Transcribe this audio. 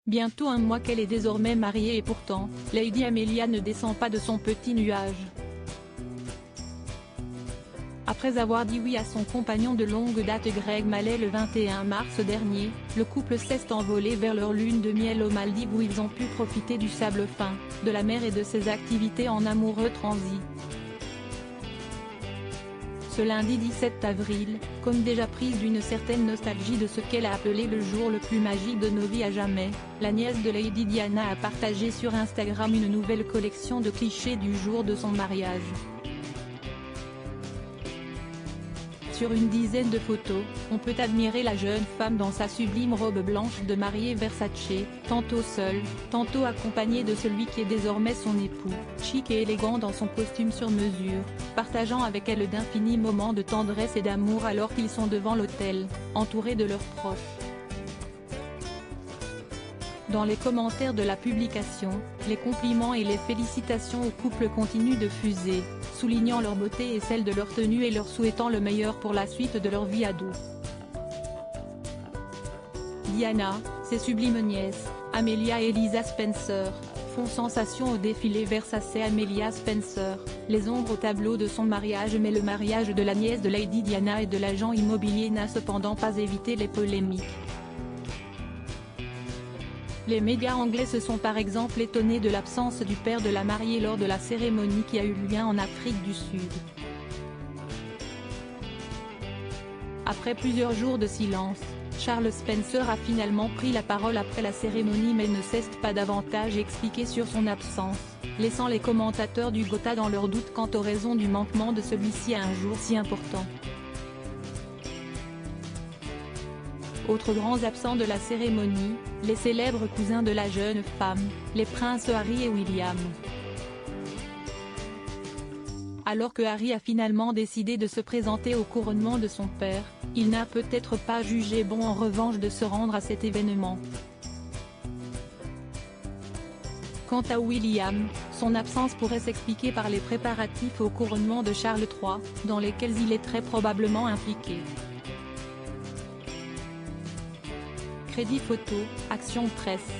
Bientôt un mois qu'elle est désormais mariée et pourtant, Lady Amelia ne descend pas de son petit nuage. Après avoir dit oui à son compagnon de longue date Greg Mallet le 21 mars dernier, le couple s'est envolé vers leur lune de miel aux Maldives où ils ont pu profiter du sable fin, de la mer et de ses activités en amoureux transit. Ce lundi 17 avril, comme déjà prise d'une certaine nostalgie de ce qu'elle a appelé le jour le plus magique de nos vies à jamais, la nièce de Lady Diana a partagé sur Instagram une nouvelle collection de clichés du jour de son mariage. Sur une dizaine de photos, on peut admirer la jeune femme dans sa sublime robe blanche de mariée Versace, tantôt seule, tantôt accompagnée de celui qui est désormais son époux, chic et élégant dans son costume sur mesure, partageant avec elle d'infinis moments de tendresse et d'amour alors qu'ils sont devant l'autel, entourés de leurs proches. Dans les commentaires de la publication, les compliments et les félicitations au couple continuent de fuser, soulignant leur beauté et celle de leur tenue et leur souhaitant le meilleur pour la suite de leur vie à deux. Diana, ses sublimes nièces, Amelia et Elisa Spencer, font sensation au défilé Versace Amelia Spencer, les ombres au tableau de son mariage. Mais le mariage de la nièce de Lady Diana et de l'agent immobilier n'a cependant pas évité les polémiques. Les médias anglais se sont par exemple étonnés de l'absence du père de la mariée lors de la cérémonie qui a eu lieu en Afrique du Sud. Après plusieurs jours de silence, Charles Spencer a finalement pris la parole après la cérémonie mais ne s'est pas davantage expliqué sur son absence, laissant les commentateurs du Gotha dans leur doute quant aux raisons du manquement de celui-ci à un jour si important. Autres grands absents de la cérémonie, les célèbres cousins de la jeune femme, les princes Harry et William. Alors que Harry a finalement décidé de se présenter au couronnement de son père, il n'a peut-être pas jugé bon en revanche de se rendre à cet événement. Quant à William, son absence pourrait s'expliquer par les préparatifs au couronnement de Charles III, dans lesquels il est très probablement impliqué. Crédit photo, Action Presse.